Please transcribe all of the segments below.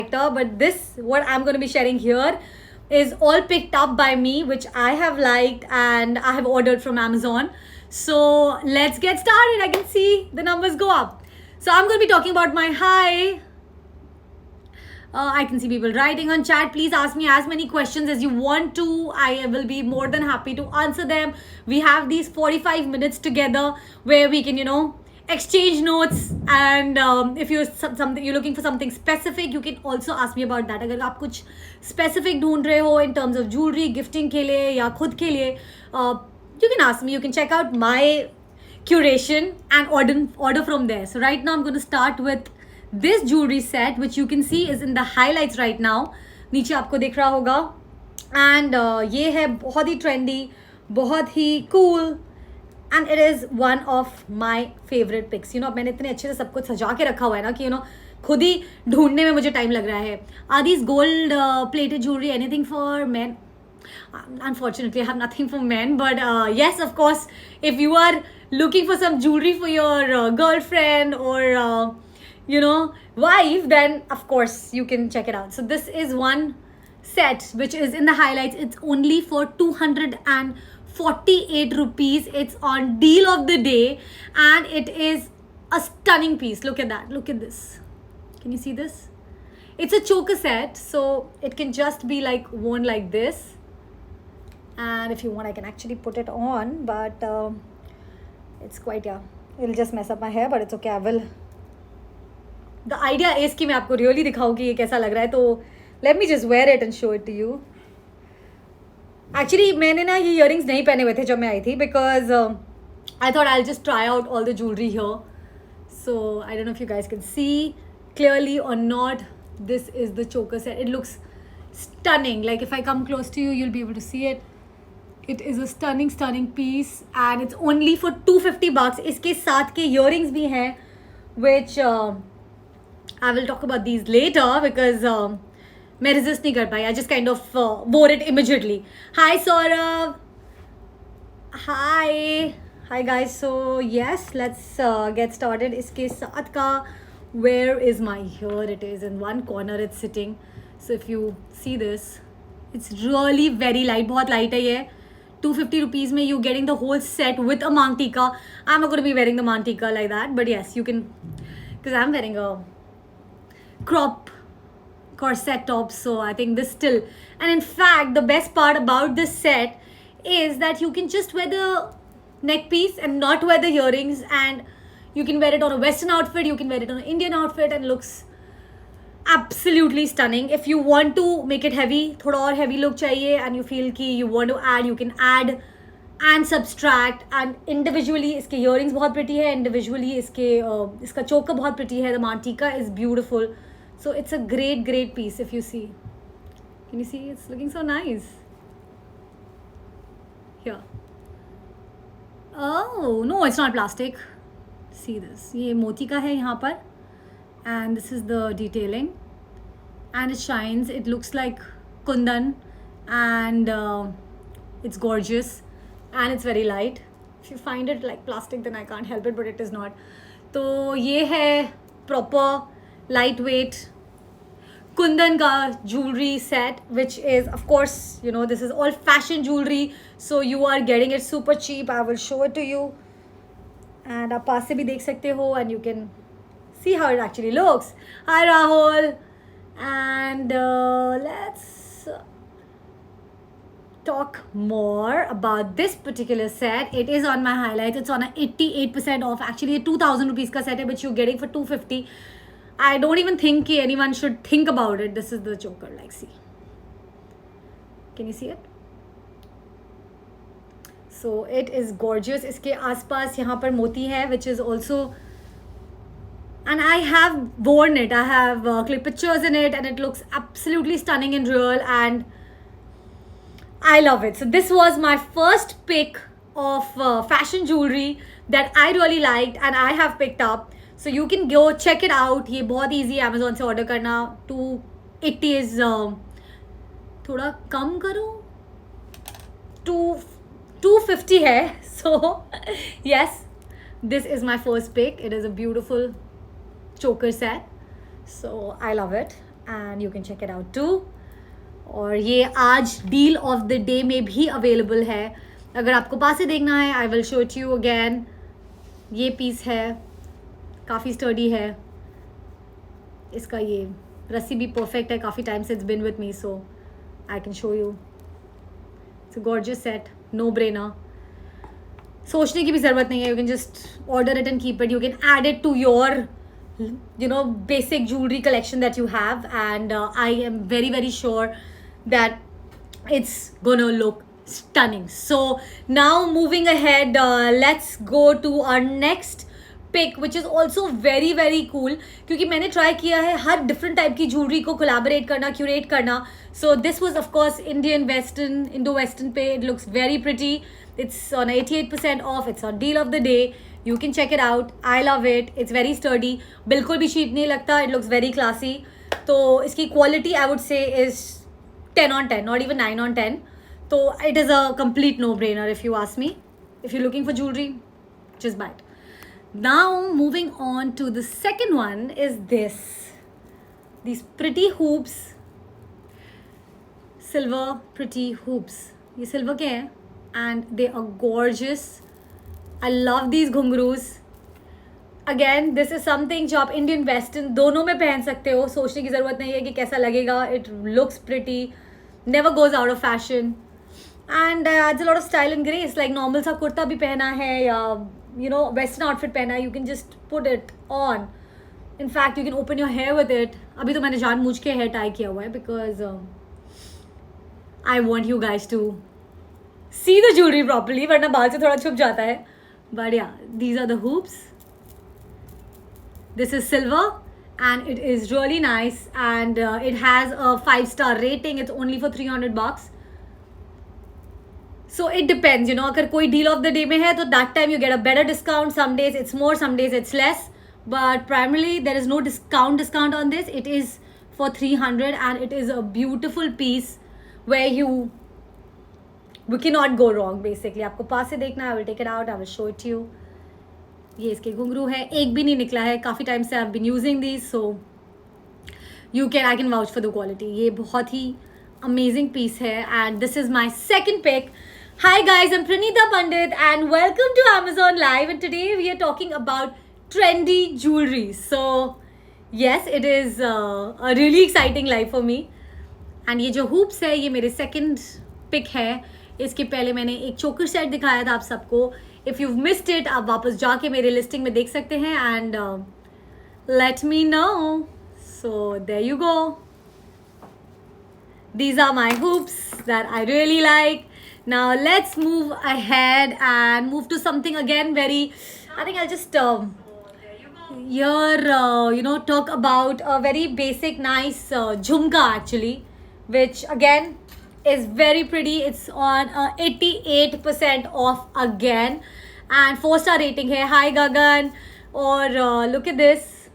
but this, what I'm going to be sharing here, is all picked up by me, which I have liked and I have ordered from Amazon. So let's get started. I can see the numbers go up. So I'm going to be talking about my hi. I can see people writing on chat. Please ask me as many questions as you want to. I will be more than happy to answer them. We have these 45 minutes together where we can, exchange notes. And if you're looking for something specific, you can also ask me about that. अगर आप कुछ specific ढूंढ रहे हो in terms of jewelry, gifting के लिए या खुद के लिए, you can ask me. You can check out my curation and order from there. So right now I'm going to start with this jewelry set, which you can see is in the highlights right now. नीचे आपको दिख रहा होगा. And ये है बहुत ही trendy, बहुत ही cool, and it is one of my favorite picks. अब मैंने इतने अच्छे से सब कुछ सजा के रखा हुआ है ना कि खुद ही ढूंढने में मुझे टाइम लग रहा है. Are these gold plated jewelry anything for men? Unfortunately, I have nothing for men, but yes, of course, if you are looking for some jewelry for your girlfriend or wife, then of course you can check it out. So this is one set which is in the highlights. It's only for 248 rupees. It's on deal of the day, and it is a stunning piece. Look at that. Look at this. Can you see this? It's a choker set, so it can just be like worn like this. And if you want, I can actually put it on, but it's quite, it'll just mess up my hair, but it's okay. I will. The idea is कि मैं आपको really दिखाऊँ कि ये कैसा लग रहा है. तो let me just wear it and show it to you. Actually, मैंने ना ये earrings नहीं पहने हुए थे जब मैं आई थी, because I thought I'll just try out all the jewelry here. So I don't know if you guys can see clearly or not. This is the choker set. It looks stunning. Like if I come close to you, you'll be able to see it. It is a stunning piece, and it's only for 250 bucks. इसके साथ के earrings भी हैं, which I will talk about these later, because मैं resist नहीं कर पाई. I just kind of wore it immediately. Hi Saurav. Hi guys. So yes, let's get started. इसके साथ का, where is my, here it is in one corner, it's sitting. So if you see this, it's really very light. बहुत light है ये. 250 rupees में you're getting the whole set with a mantika. I'm not going to be wearing the mantika like that, but yes, you can, because I'm wearing a crop corset top, so I think this still. And in fact, the best part about this set is that you can just wear the neck piece and not wear the earrings, and you can wear it on a western outfit, you can wear it on an Indian outfit, and looks absolutely stunning. If you want to make it heavy, थोड़ा और heavy look चाहिए, and you feel कि you want to add, you can add and subtract. And individually इसके earrings बहुत pretty है, individually इसका choker बहुत pretty है. The mantika is beautiful. So it's a great piece. If you see, can you see? It's looking so nice. Here. Oh no, it's not plastic. See this. ये मोती का है यहाँ पर, and this is the detailing, and it shines. It looks like kundan, and it's gorgeous, and it's very light. If you find it like plastic, then I can't help it, but it is not. तो ये है proper lightweight kundan ka jewelry set, which is, of course, this is all fashion jewelry, so you are getting it super cheap. I will show it to you, and आप पास से भी देख सकते हो, and you can see how it actually looks. Hi Rahul, and let's talk more about this particular set. It is on my highlights. It's on a 88% off. Actually, 2000 rupees ka set hai, which you're getting for 250. I don't even think anyone should think about it. This is the choker. Like, see. Can you see it? So it is gorgeous. इसके आसपास यहाँ पर मोती है, which is also, and I have worn it. I have clicked pictures in it, and it looks absolutely stunning in real, and I love it. So this was my first pick of fashion jewelry that I really liked, and I have picked up. So you can go check it out. ये बहुत easy है Amazon से order करना. 280 is थोड़ा कम करो, 250 है. So yes, this is my first pick. It is a beautiful choker set, so I love it. and you can check it out too. और ये आज डील ऑफ द डे में भी अवेलेबल है. अगर आपको पास से देखना है, I will show it you again. ये पीस है, काफ़ी स्टर्डी है. इसका ये रस्सी भी परफेक्ट है. काफ़ी टाइम से it's been with me, so I can show you. It's a gorgeous set, no brainer. सोचने की भी ज़रूरत नहीं है. You can just order it and keep it. You can add it to your basic jewelry collection that you have, and I am very sure that it's gonna look stunning. So now moving ahead, let's go to our next pick, which is also very cool, क्योंकि मैंने try किया है हर different type की jewelry को collaborate करना, curate करना. So this was of course Indian western, Indo-western पे. It looks very pretty. It's on 88% off. It's on deal of the day. You can check it out. I love it. It's very sturdy. बिल्कुल भी cheap नहीं लगता. It looks very classy. तो इसकी quality I would say is 10 on 10, not even 9 on 10. So it is a complete no-brainer if you ask me. If you're looking for jewelry, just buy it. Now moving on to the second one is this. These pretty hoops. Silver pretty hoops. ये silver के हैं and they are gorgeous. I love these ghungroos. Again, this is something जो आप Indian Western दोनों में पहन सकते हो. सोचने की ज़रूरत नहीं है कि कैसा लगेगा. It looks pretty, never goes out of fashion, and adds a lot of style and grace. Like normal सा कुर्ता भी पहना है या Western outfit पहना है, you can just put it on. In fact, you can open your hair with it. अभी तो मैंने जानबूझ के hair tie किया हुआ है because I want you guys to see the jewelry properly, वरना बाल से थोड़ा छुप जाता है. But yeah, these are the hoops. This is silver and it is really nice, and it has a 5-star rating. It's only for $300. So it depends, अगर कोई deal of the day में है तो that time you get a better discount. Some days it's more, some days it's less. But primarily there is no discount on this. It is for $300 and it is a beautiful piece where we cannot go wrong basically. आपको पास से देखना है. I will take it out. I will show it to you. ये इसके घुंघरू है. एक भी नहीं निकला है. काफ़ी टाइम से I've been using these, so I can vouch for the quality. ये बहुत ही amazing piece है, and this is my second pick. Hi guys, I'm Pranita Pandit and welcome to Amazon Live, and today we are talking about trendy jewelry. So yes, it is a really exciting life for me. And ये जो hoops है, ये मेरे second pick है. इसके पहले मैंने एक चोकर सेट दिखाया था आप सबको. इफ़ यू मिस्ड इट, आप वापस जाके मेरे लिस्टिंग में देख सकते हैं and let me know. So there you go. These are my hoops that I really like. Now let's move ahead and move to something again very, I think I'll just here talk about a very basic nice jhumka actually, which again is very pretty. It's on 88% off again and 4-star rating है. Hi Gagan. और look at this.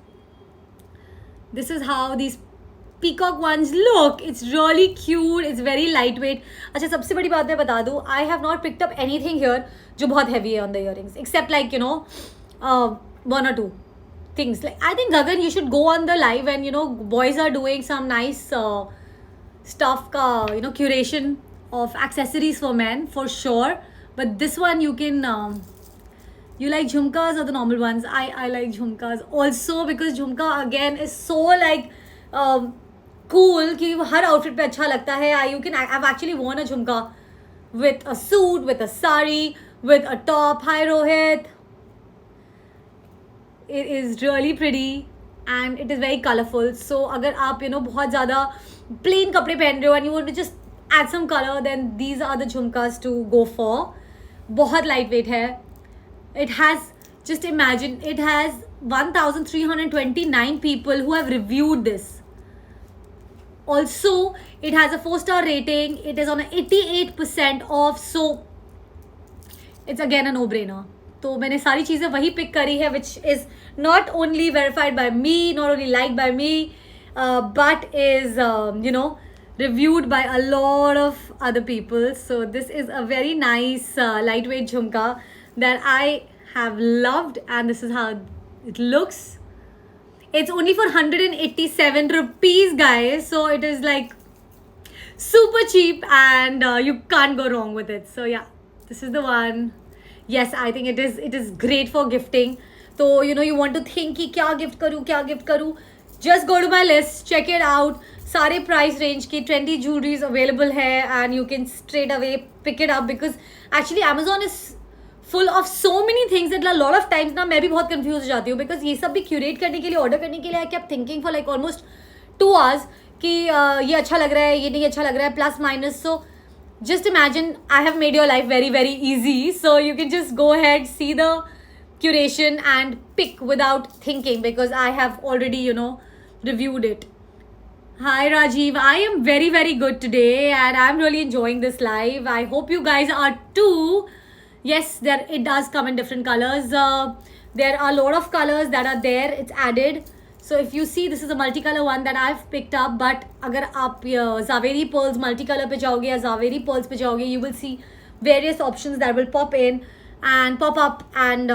This is how these peacock ones look. It's really cute. It's very lightweight. अच्छा, सबसे बड़ी बात मैं बता दूँ, I have not picked up anything here जो बहुत heavy है on the earrings, except like one or two things. Like I think Gagan, you should go on the live and boys are doing some nice stuff ka curation of accessories for men for sure. But this one you can you like jhumkas or the normal ones? I like jhumkas also because jhumka again is so like cool कि हर outfit पे अच्छा लगता है. I've actually worn a jhumka with a suit, with a sari, with a top. Hi Rohit. It is really pretty and it is very colorful. So अगर आप बहुत ज़्यादा plain कपड़े पहन रहे हो and you want to just add some color, then these are the jhumkas to go for. बहुत lightweight है. It has, just imagine, it has 1,329 people who have reviewed this. Also, it has a 4-star rating. It is on a 88% off. So it's again a no-brainer. तो मैंने सारी चीज़ें वही pick करी है, which is not only verified by me, not only liked by me, but is reviewed by a lot of other people. So this is a very nice lightweight jhumka that I have loved, and this is how it looks. It's only for 187 rupees, guys. So it is like super cheap, and you can't go wrong with it. So yeah, this is the one. Yes, I think it is great for gifting. So you want to think कि क्या gift करूँ, just go to my list, check it out. सारे price range की 20 jewelries available है, and you can straight away pick it up, because actually Amazon is full of so many things that a lot of times ना मैं भी बहुत confused हो जाती हूँ, because ये सब भी curate करने के लिए, order करने के लिए I kept thinking for like almost 2 hours कि ये अच्छा लग रहा है, ये नहीं अच्छा लग रहा है, plus minus. So just imagine I have made your life very very easy, so you can just go ahead, see the curation and pick without thinking, because I have already reviewed it. Hi Rajiv, I am very very good today, and I'm really enjoying this live. I hope you guys are too. Yes, it does come in different colors. There are a lot of colors that are there, it's added. So if you see, this is a multicolor one that I've picked up, but अगर आप Zaveri pearls multicolor पे जाओगे या Zaveri pearls पे जाओगे, you will see various options that will pop in and pop up, and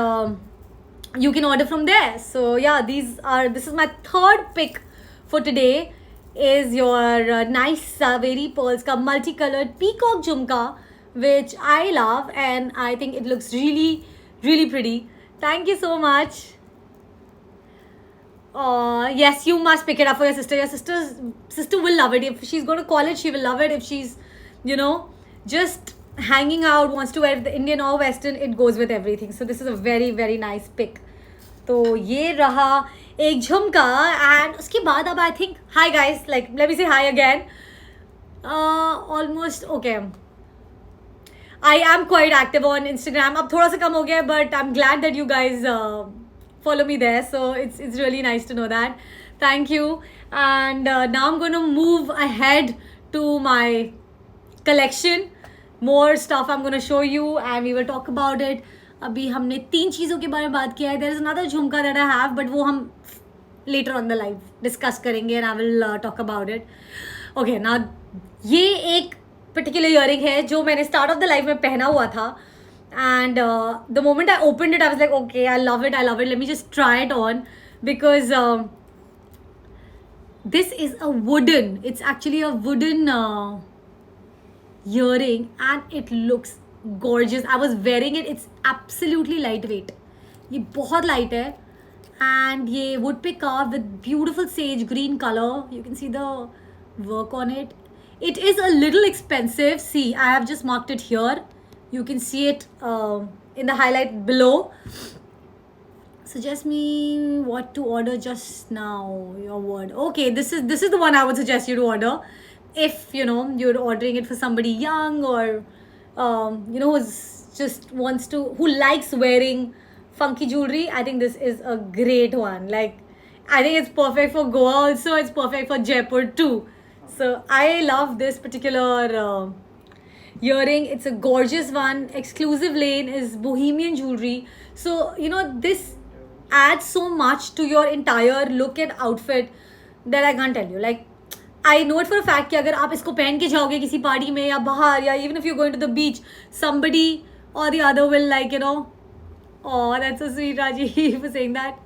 you can order from there. So yeah, this is my third pick for today, is your nice Zaveri pearls ka multicolored peacock jhumka, which I love, and I think it looks really really pretty. Thank you so much. Yes, you must pick it up for your sister. Your sister will love it. If she's going to college, she will love it. If she's just hanging out, wants to wear the Indian or Western, it goes with everything. So this is a very very nice pick. तो ये रहा एक झुमका, and उसके बाद अब I think, hi guys, like let me say hi again. Almost okay. I am quite active on Instagram. अब थोड़ा सा कम हो गया, but I'm glad that you guys follow me there. So it's really nice to know that. Thank you. And now I'm going to move ahead to my collection. More stuff I'm going to show you, and we will talk about it. अभी हमने 3 चीज़ों के बारे में बात किया है. There is another झुमका that I have, but वो हम later on the live discuss करेंगे, and I will talk about it. Okay, now ये एक particular earring है जो मैंने start of the live में पहना हुआ था, and the moment I opened it I was like, okay, I love it, let me just try it on, because this is it's actually a wooden earring, and it looks gorgeous. I was wearing it. It's absolutely lightweight. ये बहुत light है, and ये wood pick carved with beautiful sage green color. You can see the work on it. It is a little expensive. See, I have just marked it here. You can see it in the highlight below. Suggest me what to order just now. Your word. Okay, this is the one I would suggest you to order. If you're ordering it for somebody young, or who likes wearing funky jewelry, I think this is a great one. Like, I think it's perfect for Goa also. It's perfect for Jaipur too. So I love this particular earring. It's a gorgeous one. Exclusive lane is bohemian jewelry. So this adds so much to your entire look and outfit that I can't tell you. Like, I know it for a fact कि अगर आप इसको पहन के जाओगे किसी party में या बाहर, या even if you're going to the beach, somebody or the other will oh, that's so sweet, Raji, for saying that.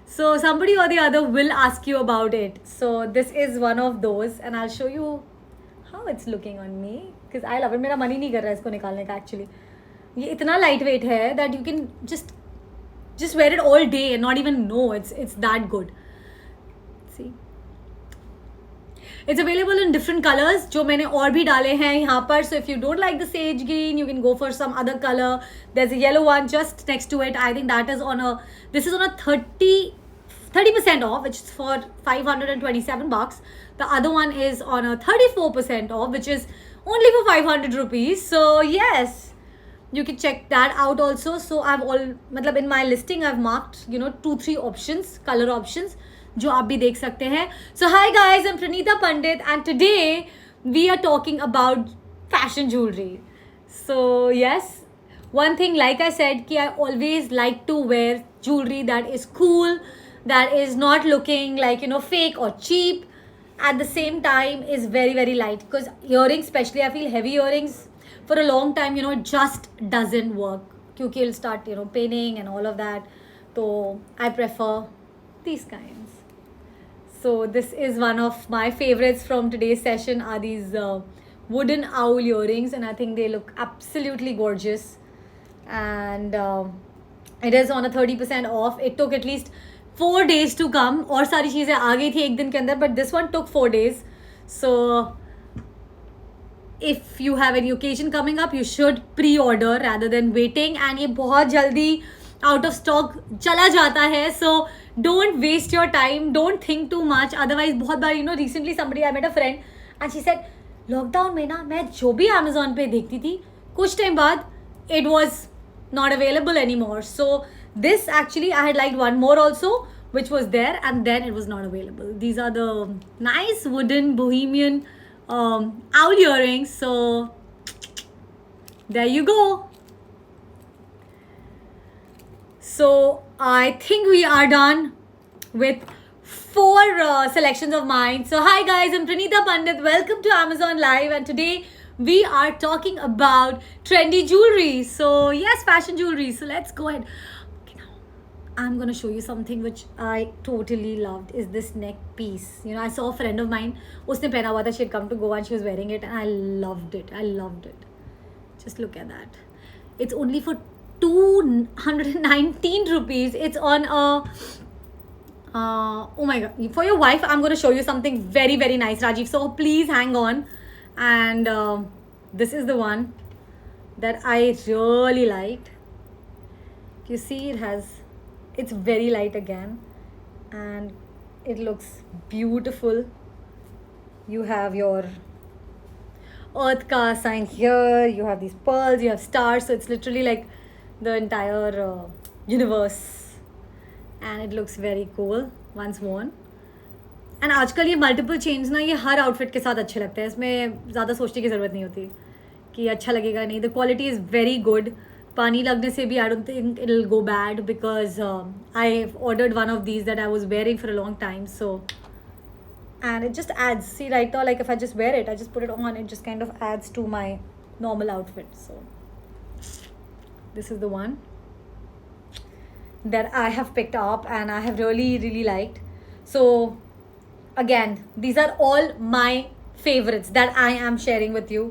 So somebody or the other will ask you about it. So this is one of those, and I'll show you how it's looking on me, because I love it. मेरा मन ही नहीं कर रहा है इसको निकालने का actually. ये इतना lightweight है that you can just wear it all day and not even know it's that good. See. It's available in different colors जो मैंने और भी डाले हैं यहाँ पर. So if you don't like the sage green, you can go for some other color. There's a yellow one just next to it. I think this is on a 30% off, which is for 527 bucks. The other one is on a 34% off, which is only for 500 rupees. So yes, you can check that out also. So in my listing I've marked 2-3 options, color options, जो आप भी देख सकते हैं. So hi guys, I'm Pranita Pandit, and today we are talking about fashion jewelry. So yes, one thing, like I said, कि I always like to wear jewelry that is cool, that is not looking like fake or cheap, at the same time is very very light, because earrings, especially I feel heavy earrings for a long time it just doesn't work, क्योंकि it'll start paining and all of that. So I prefer these kinds. So this is one of my favorites from today's session are these wooden owl earrings, and I think they look absolutely gorgeous. And it is on a 30% off. It took at least 4 days to come. और सारी चीज़ें आ गई थी एक दिन के अंदर, but this one took 4 days. So if you have any occasion coming up, you should pre-order rather than waiting. And ये बहुत जल्दी out of stock चला जाता है. So don't waste your time. Don't think too much. Otherwise बहुत बार recently somebody I met a friend and she said lockdown में ना मैं जो भी Amazon पे देखती थी कुछ टाइम बाद it was not available anymore. So this actually I had liked one more also which was there, and then it was not available. These are the nice wooden bohemian owl earrings. So there you go. So I think we are done with 4 selections of mine. So hi guys, I'm Pranita Pandit. Welcome to Amazon Live, and today we are talking about trendy jewelry. So yes, fashion jewelry. So let's go ahead. Okay, now I'm gonna show you something which I totally loved. Is this neck piece? I saw a friend of mine. उसने पहना हुआ था. She had come to Goa and she was wearing it, and I loved it. I loved it. Just look at that. It's only for 219 rupees. It's on a oh my god, for your wife I'm going to show you something very very nice, Rajiv, so please hang on. And this is the one that I really liked. You see, it's very light again and it looks beautiful. You have your earth ka sign here, you have these pearls, you have stars, so it's literally like the entire universe, and it looks very cool once worn. And आजकल ये multiple chains ना ये हर outfit के साथ अच्छे लगते हैं. इसमें ज़्यादा सोचने की ज़रूरत नहीं होती कि अच्छा लगेगा नहीं. The quality is very good. पानी लगने से भी I don't think it will go bad because I ordered one of these that I was wearing for a long time. So and it just adds, see right now, like if I just wear it, I just put it on, it just kind of adds to my normal outfit. So this is the one that I have picked up and I have really really liked. So again, these are all my favorites that I am sharing with you.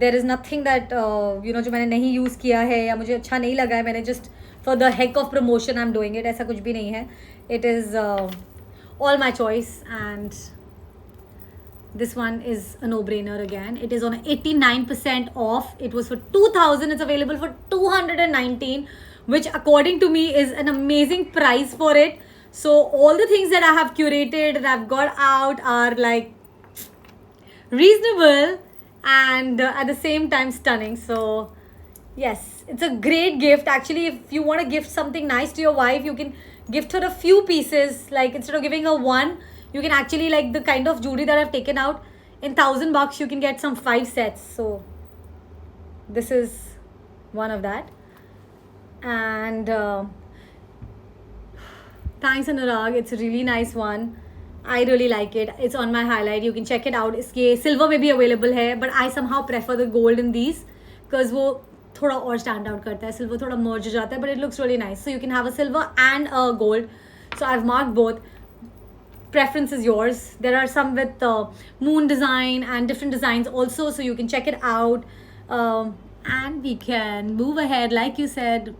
There is nothing that जो मैंने नहीं use किया है या मुझे अच्छा नहीं लगा है, मैंने just for the heck of promotion I'm doing it. ऐसा कुछ भी नहीं है. It is all my choice, and this one is a no-brainer again. It is on 89% off. It was for 2,000. It's available for 219, which according to me is an amazing price for it. So all the things that I have curated and I've got out are like reasonable and at the same time stunning. So yes, it's a great gift. Actually, if you want to gift something nice to your wife, you can gift her a few pieces. Like instead of giving her one, you can actually, like the kind of jewelry that I've taken out, in $1,000 you can get some 5 sets. So this is one of that. And thanks Anurag, it's a really nice one. I really like it. It's on my highlight. You can check it out. इसके silver में भी available है, but I somehow prefer the gold in these because वो थोड़ा और stand out करता है. Silver थोड़ा merge हो जाता है, but it looks really nice. So you can have a silver and a gold. So I've marked both. Preference is yours. There are some with moon design and different designs also, so you can check it out. And we can move ahead. Like you said,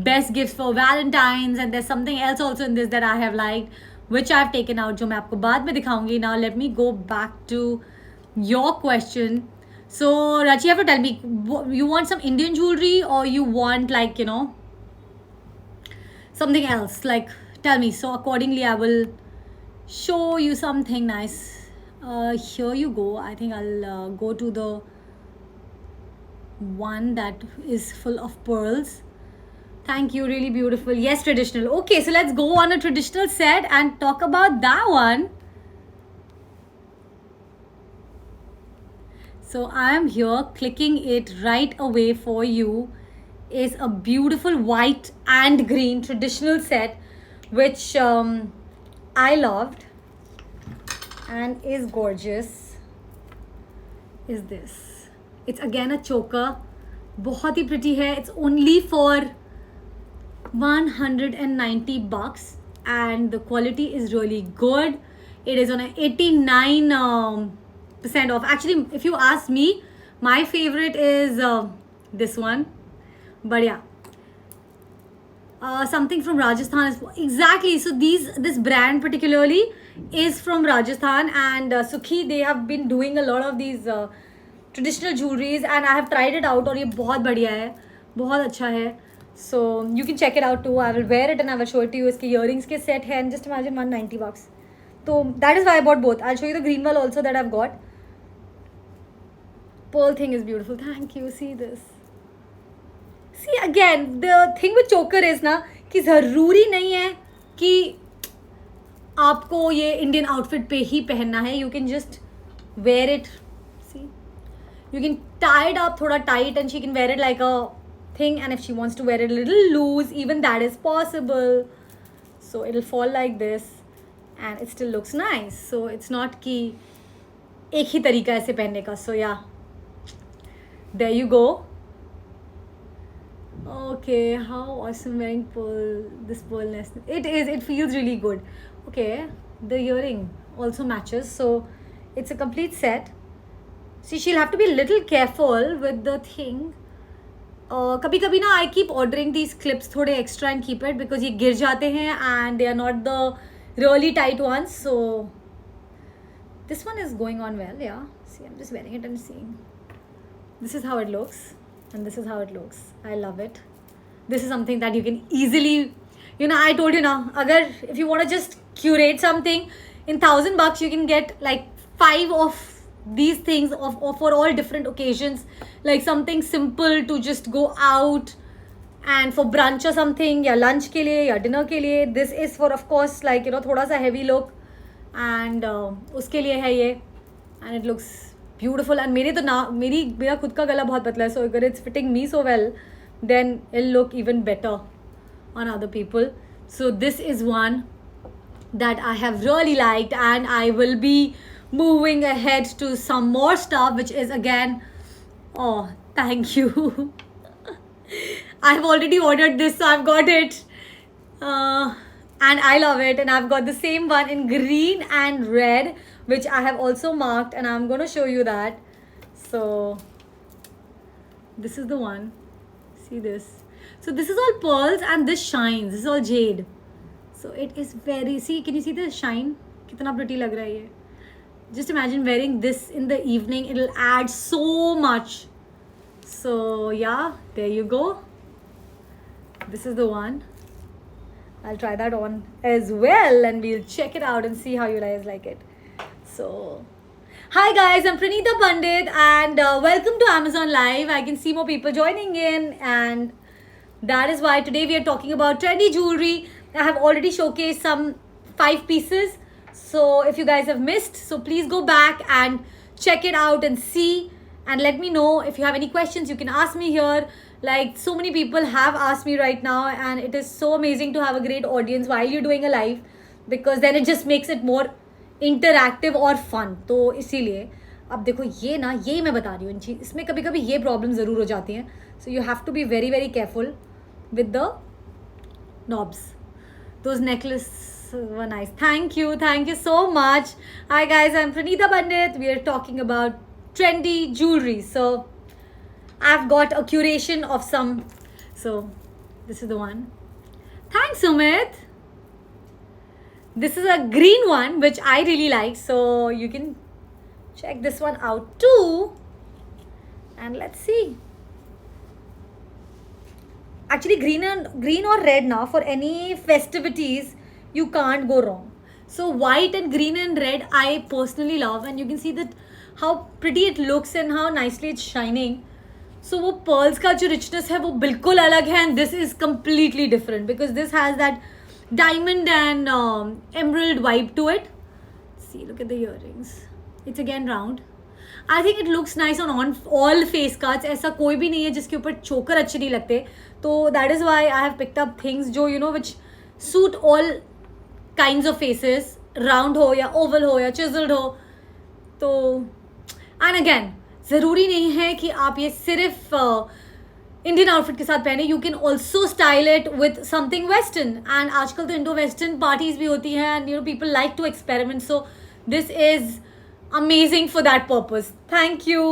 best gifts for Valentine's, and there's something else also in this that I have liked, which I've taken out, जो मैं आपको बाद में दिखाऊंगी. Now let me go back to your question. So Rachi, you have to tell me, you want some Indian jewelry or you want like something else? Like tell me, so accordingly I will show you something nice. Here you go. I think I'll go to the one that is full of pearls. Thank you, really beautiful. Yes, traditional. Okay, so let's go on a traditional set and talk about that one. So I am here clicking it right away for you. Is a beautiful white and green traditional set which I loved and is gorgeous. Is this? It's again a choker. बहुत ही pretty है. It's only for $190 and the quality is really good. It is on a 89% off. Actually, if you ask me, my favorite is this one. But yeah, something from Rajasthan is exactly. So this brand particularly is from Rajasthan, and Sukhi, they have been doing a lot of these traditional jewelries, and I have tried it out और ये बहुत बढ़िया है, बहुत अच्छा है. So you can check it out too. I will wear it and I will show it to you. इसके earrings के set है, and just imagine $190. So that is why I bought both. I'll show you the green one also that I've got. Pearl thing is beautiful. Thank you. See this. See again, the thing with choker is ना कि ज़रूरी नहीं है कि आपको ये Indian outfit पे ही पहनना है. You can just wear it. See, you can tie it up थोड़ा tight and she can wear it like a thing, and if she wants to wear it a little loose, even that is possible. So it'll fall like this and it still looks nice. So it's not कि एक ही तरीका ऐसे पहनने का. So yeah, there you go. Okay, how awesome wearing this pearl necklace. It feels really good. Okay, the earring also matches, so it's a complete set. See, she'll have to be a little careful with the thing. कभी कभी ना I keep ordering these clips थोड़े extra and keep it because ये गिर जाते हैं and they are not the really tight ones. So this one is going on well. Yeah, see, I'm just wearing it and seeing. This is how it looks. And this is how it looks. I love it. This is something that you can easily, you know, I told you now, if you want to just curate something, in $1,000 you can get like 5 of these things for all different occasions. Like something simple to just go out and for brunch or something, या lunch के लिए या dinner के लिए. This is for, of course, like, you know, थोड़ा सा heavy look, and उसके लिए है ये, and it looks beautiful. And मेरा खुद का गला बहुत पतला है, so अगर it's fitting me so well, then it'll look even better on other people. So this is one that I have really liked, and I will be moving ahead to some more stuff, which is again, oh, thank you. I've already ordered this, so I've got it, and I love it. And I've got the same one in green and red, which I have also marked, and I'm going to show you that. So this is the one. See this. So this is all pearls and this shines. This is all jade. So it is very, see, can you see the shine? कितना pretty लग रहा है ये. Just imagine wearing this in the evening. It'll add so much. So yeah, there you go. This is the one. I'll try that on as well, and we'll check it out and see how you guys like it. So, hi guys, I'm Pranita Pandit, and welcome to Amazon Live. I can see more people joining in, and that is why today we are talking about trendy jewelry. I have already showcased some 5 pieces. So if you guys have missed, so please go back and check it out and see, and let me know if you have any questions. You can ask me here. Like, so many people have asked me right now, and it is so amazing to have a great audience while you're doing a live, because then it just makes it more interactive और fun. तो इसीलिए अब देखो ये ना, ये मैं बता रही हूँ, इसमें कभी कभी ये प्रॉब्लम ज़रूर हो जाती हैं. So you have to be very very careful with the knobs. Those necklaces were nice. Thank you so much. Hi guys, I'm Pranita Pandit. We are talking about trendy jewelry. So I've got a curation of some. So this is the one. Thanks, Sumit. This is a green one, which I really like. So you can check this one out too. And let's see. Actually, green or red now, for any festivities, you can't go wrong. So white and green and red, I personally love. And you can see that how pretty it looks and how nicely it's shining. So वो pearls का जो richness है वो बिल्कुल अलग है, and this is completely different because this has that diamond and emerald vibe to it. See, look at the earrings. It's again round. I think it looks nice on all face cuts. ऐसा कोई भी नहीं है जिसके ऊपर choker अच्छे नहीं लगते. तो that is why I have picked up things जो, you know, which suit all kinds of faces. Round हो या oval हो या chiseled हो. तो and again, ज़रूरी नहीं है कि आप ये सिर्फ इंडियन आउटफिट के साथ पहने. You can also style it with something western. And आजकल तो इंडो वेस्टर्न पार्टीज भी होती हैं and people like to experiment. So this is amazing for that purpose. Thank you.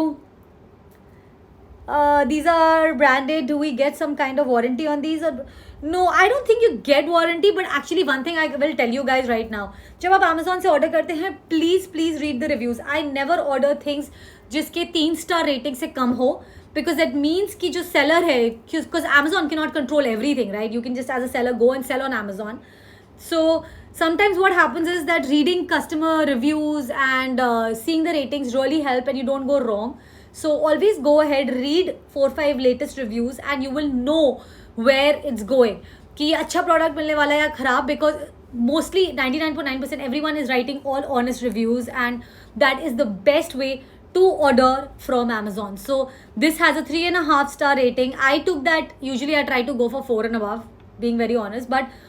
These are branded. Do we get some kind of warranty on these? No, I don't think you get warranty. But actually one thing I will tell you guys right now, जब आप Amazon से order करते हैं, please read the reviews. I never order things जिसके 3 star rating से कम हो, because that means कि जो seller है, because Amazon cannot control everything, right? You can just as a seller go and sell on Amazon. So sometimes what happens is that reading customer reviews and seeing the ratings really help and you don't go wrong. So always go ahead, read 4-5 latest reviews and you will know where it's going, कि अच्छा product मिलने वाला है या खराब, because mostly 99.9% everyone is writing all honest reviews and that is the best way to order from Amazon. So this has a 3.5 star rating. I took that. Usually I try to go for 4 and above, being very honest, but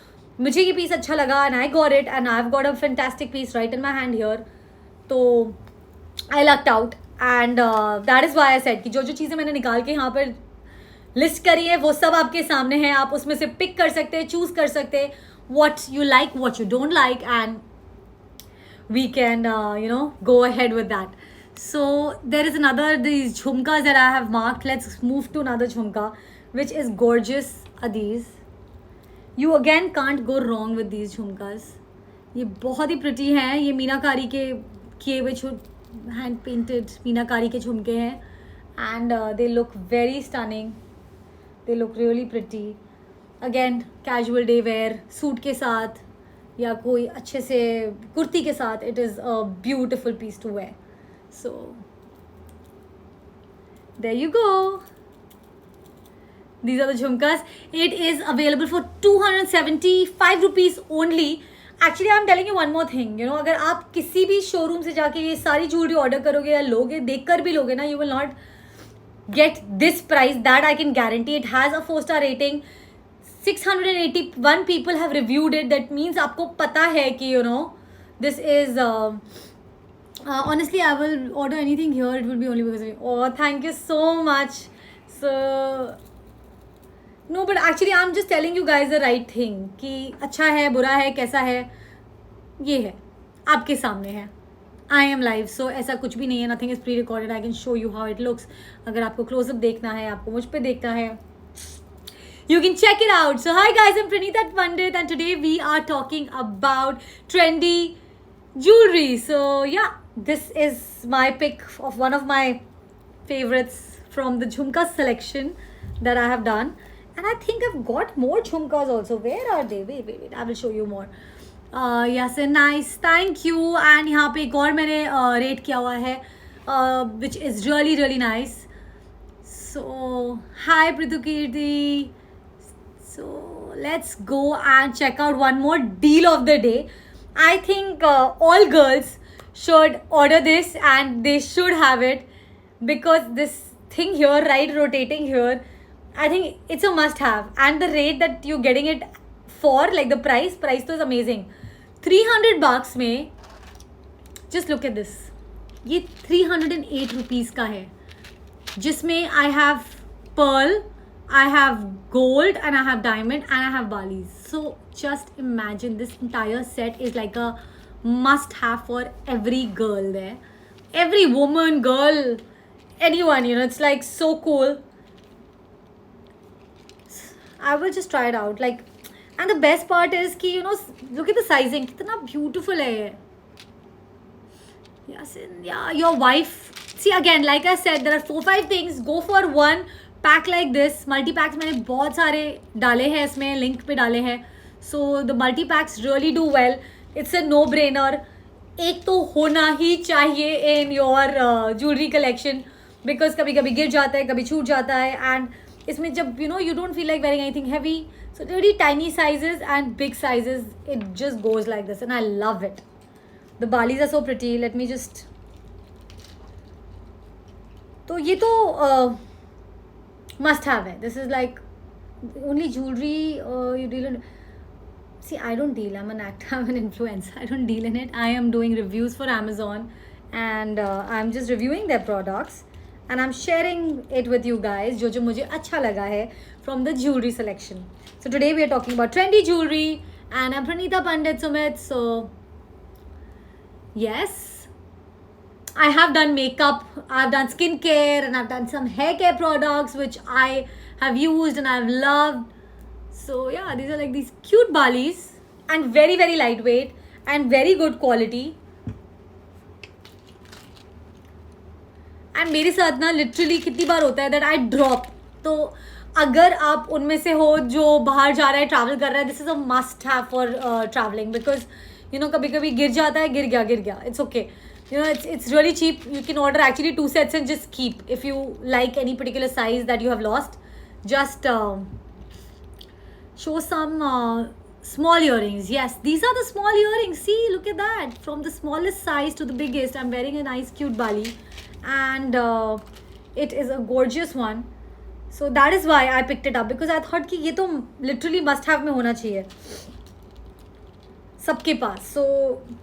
मुझे ये piece अच्छा लगा and I got it and I've got a fantastic piece right in my hand here. तो I lucked out and that is why I said कि जो चीज़ें मैंने निकाल के यहाँ पर लिस्ट करी है वो सब आपके सामने है. आप उसमें से पिक कर सकते हैं, चूज कर सकते हैं what you like, what you don't like, and we can go ahead with that. So there is these jhumkas that I have marked. Let's move to another jhumka which is gorgeous. Are these? You again can't go wrong with these झुमकास. ये बहुत ही pretty हैं. ये मीनाकारी के किए हुए hand painted मीनाकारी के झुमके हैं and they look very stunning. They look really pretty. Again casual day wear, suit के साथ या कोई अच्छे से कुर्ती के साथ, it is a beautiful piece to wear. So there you go. These are the jhumkas. It is available for 275 rupees only. Actually, I'm telling you one more thing. अगर आप किसी भी शोरूम से जाके ये सारी ज्वेलरी ऑर्डर करोगे या लोगे, देख कर भी लोगे ना, you will not get this price. That I can guarantee. It has a 4-star rating. 681 people have reviewed it. That means आपको पता है कि this is honestly I will order anything here. It will be only because of you. Oh, thank you so much. So no, but actually I'm just telling you guys the right thing कि अच्छा है, बुरा है, कैसा है, ये है आपके सामने है. I am live, so ऐसा कुछ भी नहीं है. Nothing is pre-recorded. I can show you how it looks. अगर आपको close-up देखना है, आपको मुझ पे देखना है, you can check it out. So hi guys, I'm Pranita Pandit and today we are talking about trendy jewelry. So yeah, this is my pick of one of my favorites from the jhumka selection that I have done. And I think I've got more jhumkas also. Where are they? Wait. I will show you more. Yes, nice. Thank you. And यहाँ पे एक और मैंने rate किया हुआ है, which is really nice. So hi Pritukirti. So let's go and check out one more deal of the day. I think all girls should order this and they should have it because this thing here, right, rotating here, I think it's a must have. And the rate that you're getting it for, like the price तो is amazing. 300 bucks में, just look at this. ये 308 rupees का है, जिसमें I have pearl, I have gold and I have diamond and I have balis. So just imagine this entire set is like a must have for every girl there. Every woman, girl, anyone, it's like so cool. I will just try it out. Like, and the best part is कि look at the sizing. कितना beautiful है ये. Yes, yeah, your wife. See again, like I said, there are 4-5 things. Go for one pack like this. Multi packs मैंने बहुत सारे डाले हैं इसमें, link पे डाले हैं. So the multi packs really do well. It's a no brainer. एक तो होना ही चाहिए in your jewelry collection because कभी कभी गिर जाता है, कभी छूट जाता है, and इसमें जब you don't feel like wearing anything heavy, so really tiny sizes and big sizes, it just goes like this and I love it. The balis are so pretty. Let me just, तो ये तो must have है. This is like only jewelry you deal in. See, I don't deal. I'm an actor. I'm an influencer. I don't deal in it. I am doing reviews for Amazon and I'm just reviewing their products and I'm sharing it with you guys जो जो मुझे अच्छा लगा है from the jewelry selection. So today we are talking about trendy jewelry, and I'm Pranita Pandit Sumit. So yes, I have done makeup, I've done skincare, and I've done some hair care products which I have used and I've loved. So yeah, these are like these cute balis and very very lightweight and very good quality. And मेरे साथ ना literally कितनी बार होता है that I drop. तो अगर आप उनमें से हो जो बाहर जा रहा है, ट्रैवल कर रहा है, this is a must have for travelling, because you no कभी कभी गिर जाता है, गिर गया, it's okay. You know, it's really cheap. You can order actually 2 sets and just keep. If you like any particular size that you have lost, just show some small earrings. Yes, these are the small earrings. See, look at that. From the smallest size to the biggest. I'm wearing a nice cute bali, and it is a gorgeous one. So that is why I picked it up, because I thought कि ये तो literally must have में होना चाहिए सबके पास. सो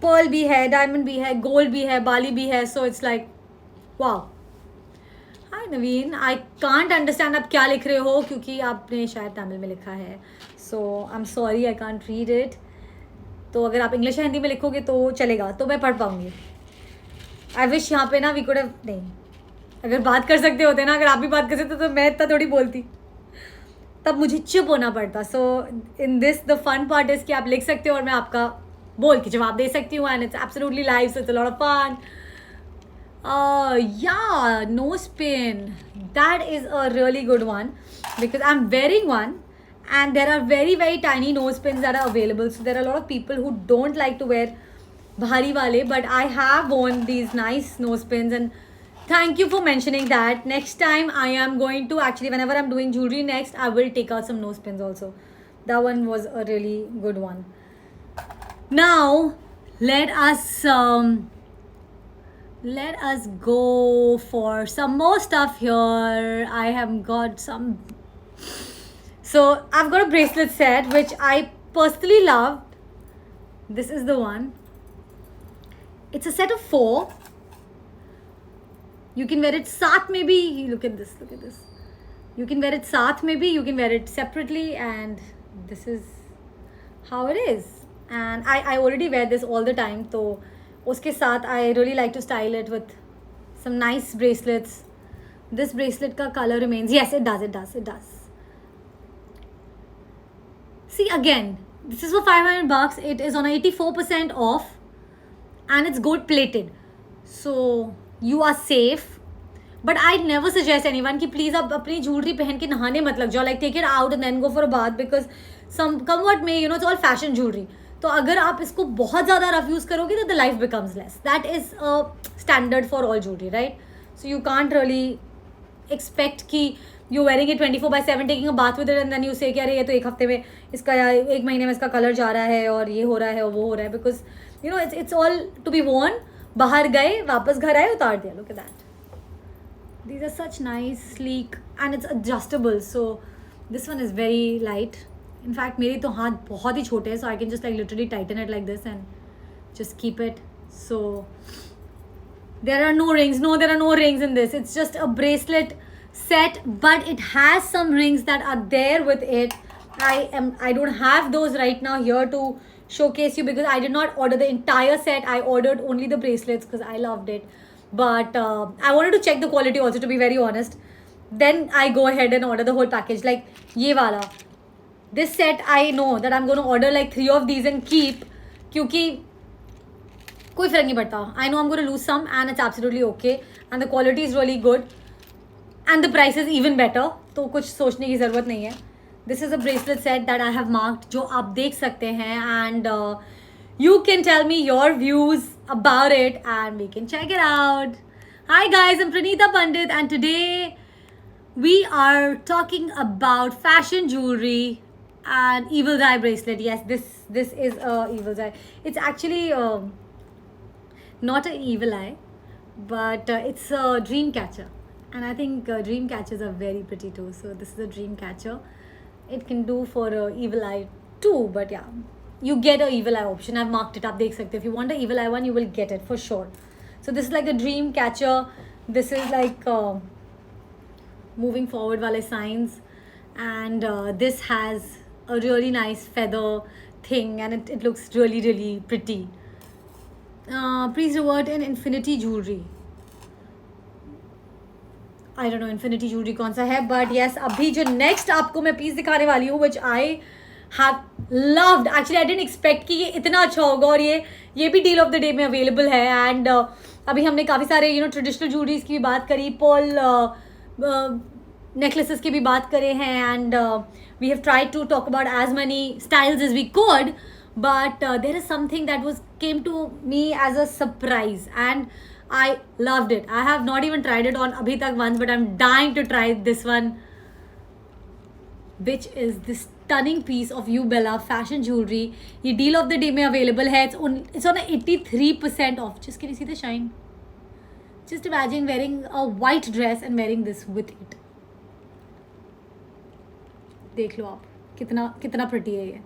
Perl भी है, diamond भी है, गोल्ड भी है, बाली भी है. So it's like wow. Hi Naveen, I can't understand आप क्या लिख रहे हो, क्योंकि आपने शायद तमिल में लिखा है. So I am sorry, I can't read it. तो अगर आप इंग्लिश या हिंदी में लिखोगे तो चलेगा, तो मैं पढ़ पाऊँगी. आई विश यहाँ पे ना वी कुड हैव, नहीं, अगर बात कर सकते होते ना, अगर आप भी बात कर सकते तो मैं इतना थोड़ी बोलती, तब मुझे चुप होना पड़ता. So in this the fun part is कि आप लिख सकते हो और मैं आपका बोल के जवाब दे सकती हूँ, and it's absolutely live, so it's a lot of fun. Yeah, nose pin, that is a really good one, because I'm wearing one, and there are very very tiny nose pins that are available. So there are a lot of people who don't like to wear bhari wale, but I have worn these nice nose pins, and thank you for mentioning that. Next time I am going to actually, whenever I'm doing jewelry next, I will take out some nose pins also. That one was a really good one. Now let us go for some more stuff here. I have got some. So I've got a bracelet set which I personally loved. This is the one. It's a set of 4. You can wear it साथ में भी. Look at this, look at this. You can wear it साथ में भी, you can wear it separately, and this is how it is. And I already wear this all the time, तो उसके साथ I really like to style it with some nice bracelets. This bracelet का color remains. Yes, it does. See, again, this is for $500. It is on 84% off, and it's gold plated. So you are safe. But I'd never suggest anyone कि please आप अपनी jewelry पहन के नहाने मत लग जाओ. Like take it out and then go for a bath, because come what may, you know, it's all fashion jewelry. तो अगर आप इसको बहुत ज़्यादा रफ यूज़ करोगे तो the life becomes less. That is a standard for all jewellery, right? So you can't really expect कि you wearing it 24/7, taking a bath with it, and then you say कि अरे ये तो एक हफ्ते में इसका या एक महीने में इसका कलर जा रहा है और ये हो रहा है और वो हो रहा है, because you know it's all to be worn. बाहर गए, वापस घर आए, उतार दिया. Look at that. These are such nice, sleek, and it's adjustable. So this one is very light. In fact, मेरे तो हाथ बहुत ही छोटे हैं, so I can just like literally tighten it like this and just keep it. So there are no rings. No, there are no rings in this. It's just a bracelet set, but it has some rings that are there with it. I don't have those right now here to showcase you, because I did not order the entire set. I ordered only the bracelets because I loved it. But I wanted to check the quality also, to be very honest. Then I go ahead and order the whole package. Like ये वाला. This set I know that I'm going to order like 3 of these and keep, क्योंकि कोई फर्क नहीं पड़ता. I know I'm going to lose some, and it's absolutely okay, and the quality is really good, and the price is even better. तो कुछ सोचने की ज़रूरत नहीं है. This is a bracelet set that I have marked, जो आप देख सकते हैं, and you can tell me your views about it, and we can check it out. Hi guys, I'm Pranita Pandit, and today we are talking about fashion jewelry and evil eye bracelet. Yes, this is a evil eye. It's actually not an evil eye, but it's a dream catcher, and I think dream catchers are very pretty too. So this is a dream catcher. It can do for evil eye too, but yeah, you get a evil eye option. I've marked it up. देख सकते हो. If you want an evil eye one, you will get it for sure. So this is like a dream catcher. This is like moving forward wale signs, and this has a really nice feather thing, and it looks really really pretty. Please revert in infinity jewelry. I don't know infinity jewellery कौन सा है, but yes अभी जो next आपको मैं piece दिखाने वाली हूँ which I have loved. Actually I didn't expect कि ये इतना अच्छा होगा, और ये भी डील ऑफ द डे में अवेलेबल है. एंड अभी हमने काफ़ी सारे ट्रेडिशनल जूलरीज की भी बात करी, पर्ल नेकलेसेस की भी बात करे हैं, and we have tried to talk about as many styles as we could, but there is something that came to me as a surprise, and I loved it. I have not even tried it on abhi tak once, but I'm dying to try this one, which is this stunning piece of Ubella fashion jewelry. ये deal of the day में available है. It's on a 83% off. Just can you see the shine? Just imagine wearing a white dress and wearing this with it. देख लो आप कितना pretty है ये.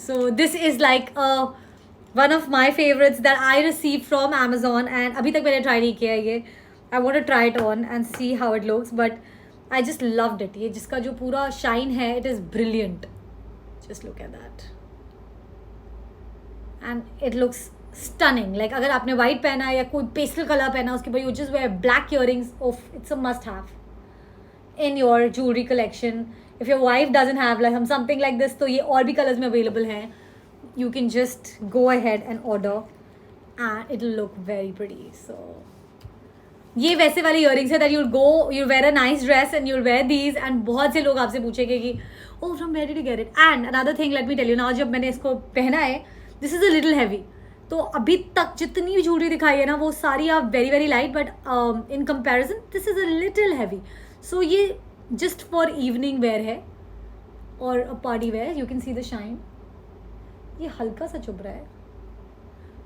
So this is like one of my favorites that I received from Amazon, and अभी तक मैंने try नहीं किया ये. I want to try it on and see how it looks, but I just loved it. ये जिसका जो पूरा shine है, it is brilliant. Just look at that, and it looks stunning. Like अगर आपने white पहना है या कोई pastel color पहना, उसके बाद you just wear black earrings. Oh, it's a must have in your jewelry collection. If your wife doesn't have like something like this, तो ये और भी colors में available हैं. You can just go ahead and order, and it'll look very pretty. So ये वैसे वाले earrings है that you'll wear a nice dress and you'll wear these, and बहुत से लोग आपसे पूछेंगे कि oh from where did you get it? And another thing, let me tell you now, जब मैंने इसको पहना है, this is a little heavy. तो अभी तक जितनी भी jewelry दिखाई है ना, वो सारी आप very very light, but in comparison this is a little heavy. So ये just for evening wear है और a party wear. You can see the shine. ये हल्का सा चुभ रहा है,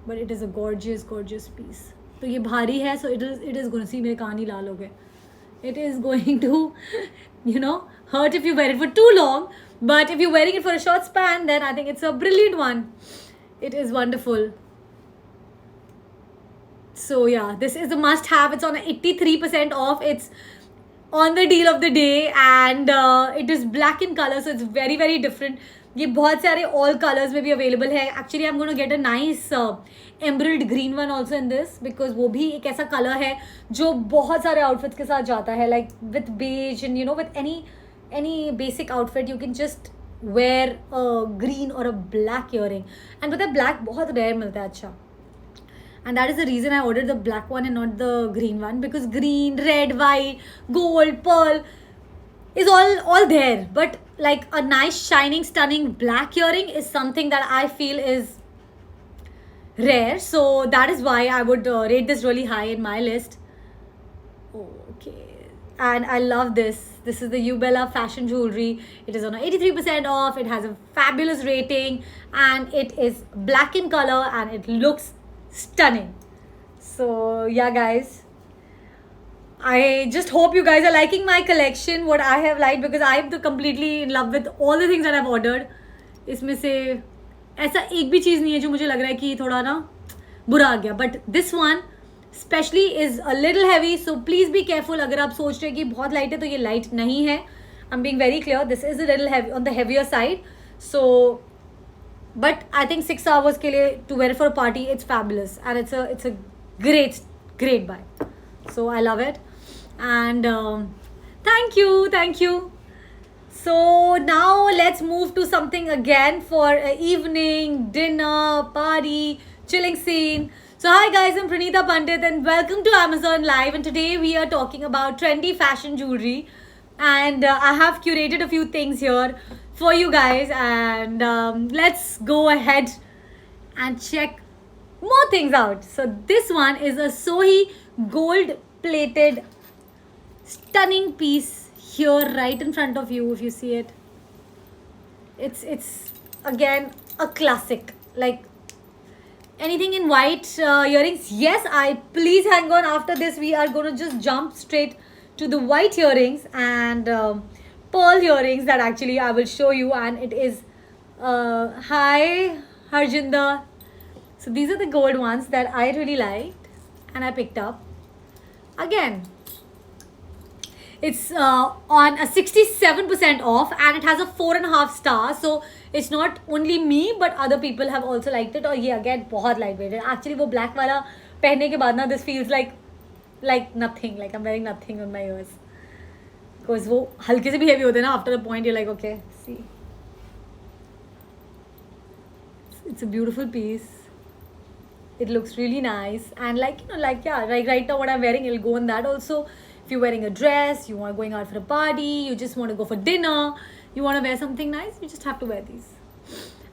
but it is a gorgeous piece. तो ये भारी है, so it is going to see मेरे कान ही लाल हो गए. It is going to hurt if you wear it for too long, but if you're wearing it for a short span, then I think it's a brilliant one. It is wonderful. So yeah, this is a must have. It's on 83% off. It's on the deal of the day, and it is black in color, so it's very very different. ये बहुत सारे all colors में भी available है. Actually I'm going to get a nice emerald green one also in this, because वो भी एक ऐसा color है जो बहुत सारे outfits के साथ जाता है, like with beige and with any basic outfit you can just wear a green or a black earring. And पता है black बहुत rare मिलता है अच्छा, and that is the reason I ordered the black one and not the green one, because green, red, white, gold, pearl is all there, but like a nice shining stunning black earring is something that I feel is rare. So that is why I would rate this really high in my list. Okay, and I love this. This is the Ubella fashion jewelry. It is on 83% off. It has a fabulous rating, and it is black in color, and it looks stunning. So yeah guys, I just hope you guys are liking my collection, what I have liked, because I am completely in love with all the things that I've ordered. इसमें से ऐसा एक भी चीज़ नहीं है जो मुझे लग रहा है कि थोड़ा ना बुरा आ गया, but this one especially is a little heavy, so please be careful. अगर आप सोच रहे हैं कि बहुत light है, तो ये light नहीं है. I'm being very clear. This is a little heavy, on the heavier side. So but I think 6 hours के लिए to wear it for a party, it's fabulous, and it's a great buy. So I love it, and thank you. So now let's move to something again for evening, dinner, party, chilling scene. So hi guys, I'm Pranita Pandit, and welcome to Amazon Live, and today we are talking about trendy fashion jewelry, and I have curated a few things here for you guys, and let's go ahead and check more things out. So this one is a Sohi gold plated stunning piece here right in front of you. If you see it, it's again a classic. Like anything in white earrings. Yes, please hang on. After this we are going to just jump straight to the white earrings and pearl earrings that actually I will show you, and it is hi Harjinder. So these are the gold ones that I really liked and I picked up. Again, It's on a 67% off, and it has a 4.5 star. So it's not only me but other people have also liked it. और ये again बहुत lightweight है. Actually वो black वाला पहनने के बाद ना this feels like nothing. Like I'm wearing nothing on my ears. Because वो हल्के से भी heavy होते हैं ना. After a point you're like okay, see. It's a beautiful piece. It looks really nice, and like like yeah, like right now what I'm wearing, it'll go on that also. If you're wearing a dress, you are going out for a party, you just want to go for dinner, you want to wear something nice, you just have to wear these,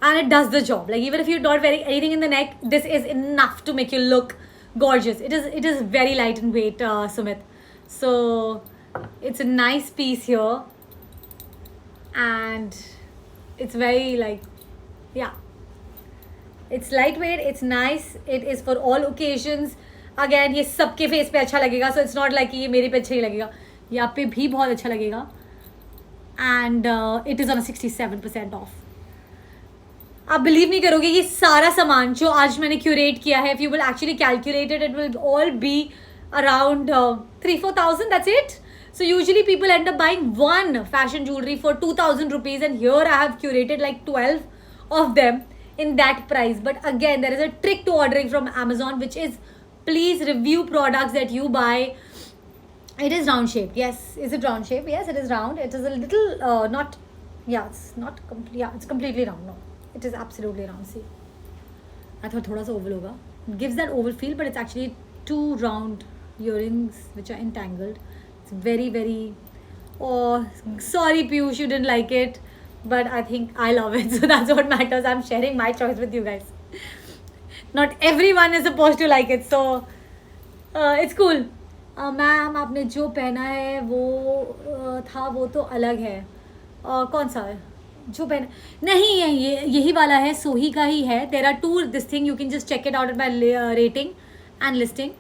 and it does the job. Like even if you're not wearing anything in the neck, this is enough to make you look gorgeous. It is very light in weight, Sumit. So it's a nice piece here, and it's very like yeah. It's lightweight, it's nice, it is for all occasions. Again, ये सबके face पे अच्छा लगेगा, so it's not like कि ये मेरे पे अच्छा ही लगेगा, ये आप पे भी बहुत अच्छा लगेगा. And it is on a 67% off. आप बिलीव नहीं करोगे ये सारा सामान जो आज मैंने क्यूरेट किया है, if you will actually calculate it, it will all be around 3,000-4,000. That's it. So usually people end up buying one fashion jewelry for 2,000 rupees, and here I have curated like 12 of them in that price. But again, there is a trick to ordering from Amazon, which is please review products that you buy. It is round shaped. Yes. Is it round shaped? Yes, it is round. It is a little not. Yeah, it's not complete. Yeah, it's completely round. No, it is absolutely round. See, I thought thoda sa oval hoga. It gives that oval feel, but it's actually two round earrings which are entangled. It's very very. Oh, sorry, Piyush, you didn't like it, but I think I love it, so that's what matters. I'm sharing my choice with you guys. Not everyone is supposed to like it, so it's cool. Ma'am आपने जो पहना है वो था वो तो अलग है. कौन सा है जो पहना? नहीं है, ये यही वाला है, सोही का ही है. There are two this thing, you can just check it out at my rating and listing.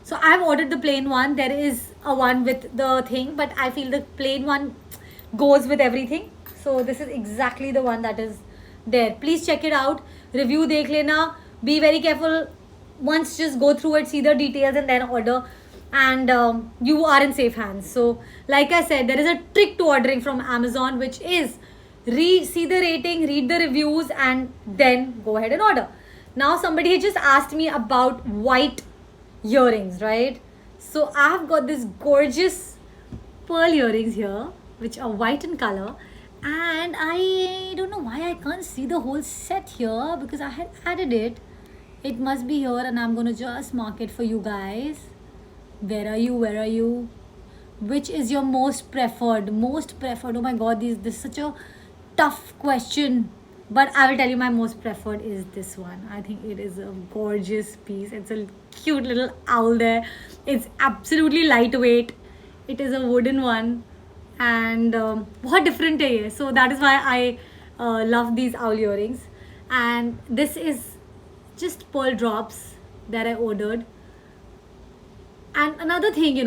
So I have ordered the plain one. There is a one with the thing, but I feel the plain one goes with everything. So this is exactly the one that is there. Please check it out. Review dekh lena. Be very careful. Once just go through it, see the details, and then order. And you are in safe hands. So like I said, there is a trick to ordering from Amazon, which is see the rating, read the reviews, and then go ahead and order. Now somebody had just asked me about white earrings, right? So I have got this gorgeous pearl earrings here, which are white in color, and I don't know why I can't see the whole set here because I had added it. It must be here, and I'm gonna just mark it for you guys. Where are you? Where are you? Which is your most preferred? Most preferred. Oh my god, this is such a tough question. But I will tell you, my most preferred is this one. I think it is a gorgeous piece. It's a cute little owl there. It's absolutely lightweight. It is a wooden one. And बहुत different है ये. So that is why I love these owl earrings. And this is just pearl drops that I ordered. And another thing,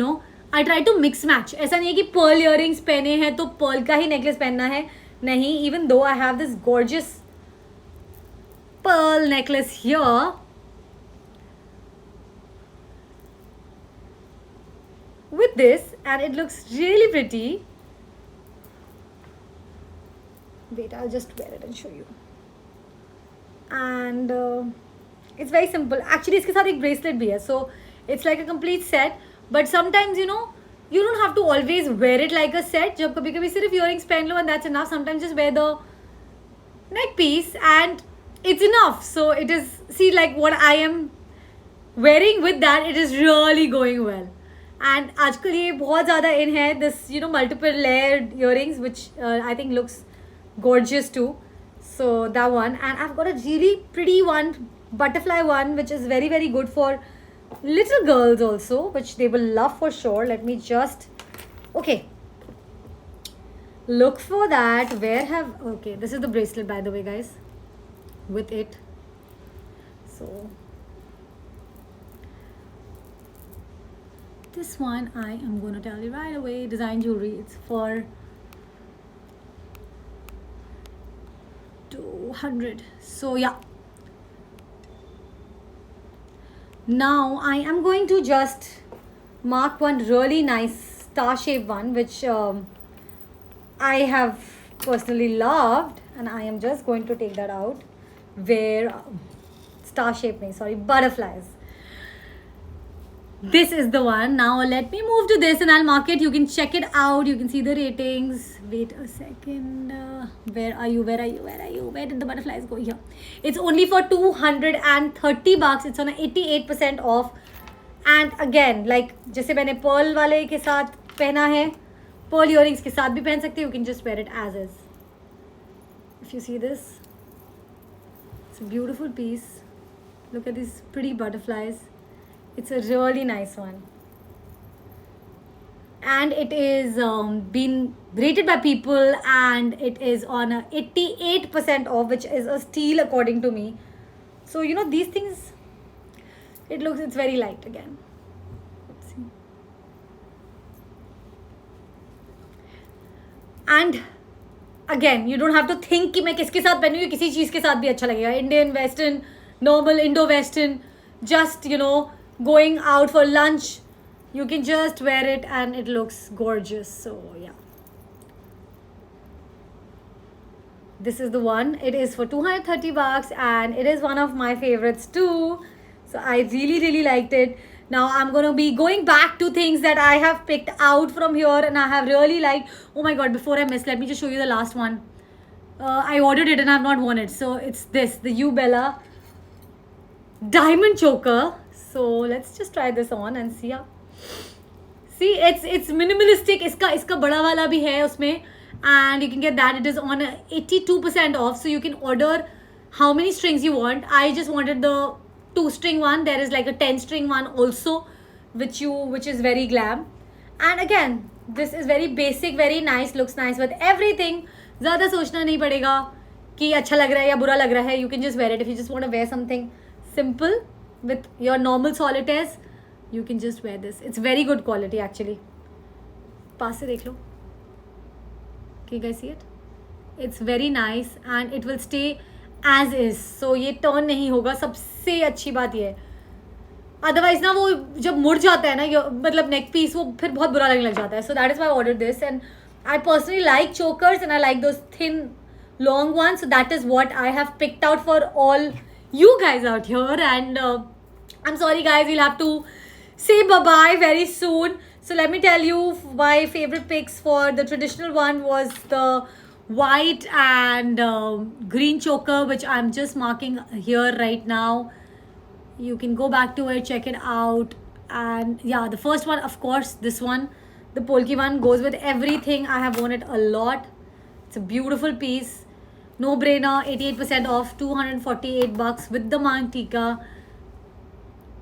I try to mix match. ऐसा नहीं है कि pearl earrings पहने हैं तो pearl का ही necklace पहनना है. Nahi, even though I have this gorgeous pearl necklace here, with this, and it looks really pretty. Wait, I'll just wear it and show you. And it's very simple. Actually, इसके साथ एक bracelet भी है, so it's like a complete set. But sometimes, you don't have to always wear it like a set. जब कभी कभी सिर्फ earrings पहन लो and that's enough. Sometimes just wear the neck piece and it's enough. So it is, see, like what I am wearing with that, it is really going well. And आजकल ये बहुत ज़्यादा in है, this multiple layered earrings, which I think looks gorgeous too. So that one, and I've got a really pretty one, butterfly one, which is very very good for little girls also, which they will love for sure. Let me just look for that. Okay, this is the bracelet, by the way, guys, with it. So this one I am going to tell you right away. Design jewelry. It's for 200. So yeah, now I am going to just mark one really nice star shape one, which I have personally loved, and I am just going to take that out. Where star shape, nahi, sorry, butterflies. This is the one. Now let me move to this and I'll mark it. You can check it out. You can see the ratings. Wait a second. Where are you? Where are you? Where are you? Where did the butterflies go? Here. It's only for 230 bucks. It's on a 88% off. And again, like जैसे मैंने pearl वाले के साथ पहना है, pearl earrings के साथ भी पहन सकते हो. You can just wear it as is. If you see this, it's a beautiful piece. Look at these pretty butterflies. It's a really nice one. And it is been rated by people, and it is on a 88% off, which is a steal according to me. So, you know, these things, it's very light again. Let's see. And again, you don't have to think कि मैं किसके साथ पहनूंगी, किसी चीज़ के साथ भी अच्छा लगेगा. Indian, Western, normal, Indo-Western, just, you know, going out for lunch, you can just wear it and it looks gorgeous. So yeah, this is the one. It is for 230 bucks and it is one of my favorites too. So I really liked it. Now I'm going to be going back to things that I have picked out from here and I have really liked. Oh my god, before I miss, let me just show you the last one. I ordered it and I have not worn it. So it's this, the Ubella diamond choker. So let's just try this on and see. See, it's minimalistic. इसका बड़ा वाला भी है उसमें, and you can get that. It is on 82% off, so you can order how many strings you want. I just wanted the 2-string one. There is like a 10-string one also, which is very glam. And again, this is very basic, very nice, looks nice with everything. ज़्यादा सोचना नहीं पड़ेगा कि अच्छा लग रहा है या बुरा लग रहा है. You can just wear it if you just want to wear something simple with your normal solitaires. You can just wear this. It's very good quality actually. पास से देख लो. Can you guys see it? It's very nice and it will stay as is. So ये turn नहीं होगा. सबसे अच्छी बात ये है. Otherwise ना वो जब मुड़ जाता है ना, मतलब neck piece, वो फिर बहुत बुरा लगने लग जाता है. So that is why I ordered this, and I personally like chokers and I like those thin long ones. So that is what I have picked out for all you guys out here. And I'm sorry guys, we'll have to say bye-bye very soon. So let me tell you, my favorite picks for the traditional one was the white and green choker, which I'm just marking here right now. You can go back to it, check it out. And yeah, the first one, of course, this one, the polki one, goes with everything. I have worn it a lot. It's a beautiful piece. No brainer, 88% off, 248 bucks with the Mantika.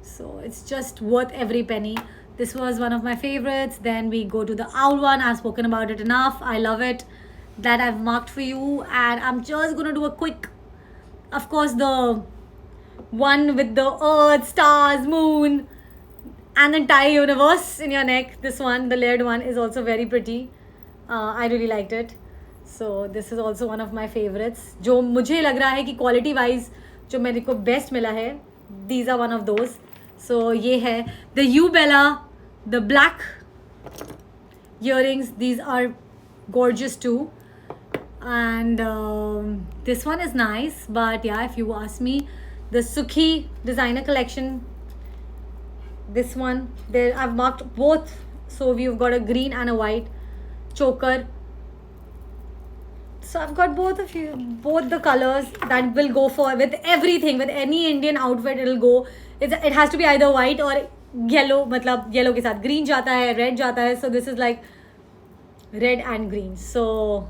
So it's just worth every penny. This was one of my favorites. Then we go to the owl one. I've spoken about it enough. I love it. That I've marked for you. And I'm just going to do a quick, of course, the one with the earth, stars, moon, and the entire universe in your neck. This one, the layered one, is also very pretty. I really liked it. So this is also one of my favorites. जो मुझे लग रहा है कि quality wise जो मेरे को best मिला है, these are one of those. So ये है the Ubella, the black earrings. These are gorgeous too. And this one is nice, but yeah, if you ask me, the Sukhi designer collection, this one there, I've marked both. So we've got a green and a white choker. So I've got both the colors that will go for with everything, with any Indian outfit. It'll go. It has to be either white or yellow. मतलब yellow के साथ green जाता है, red जाता है. So this is like red and green. So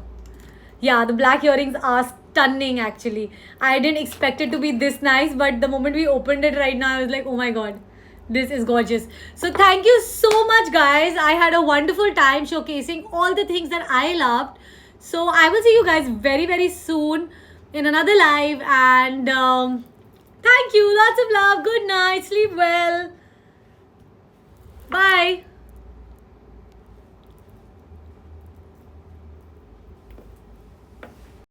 yeah, the black earrings are stunning actually. I didn't expect it to be this nice, but the moment we opened it right now, I was like, oh my god, this is gorgeous. So thank you so much guys. I had a wonderful time showcasing all the things that I loved. So I will see you guys very soon in another live, and thank you, lots of love, good night, sleep well, bye.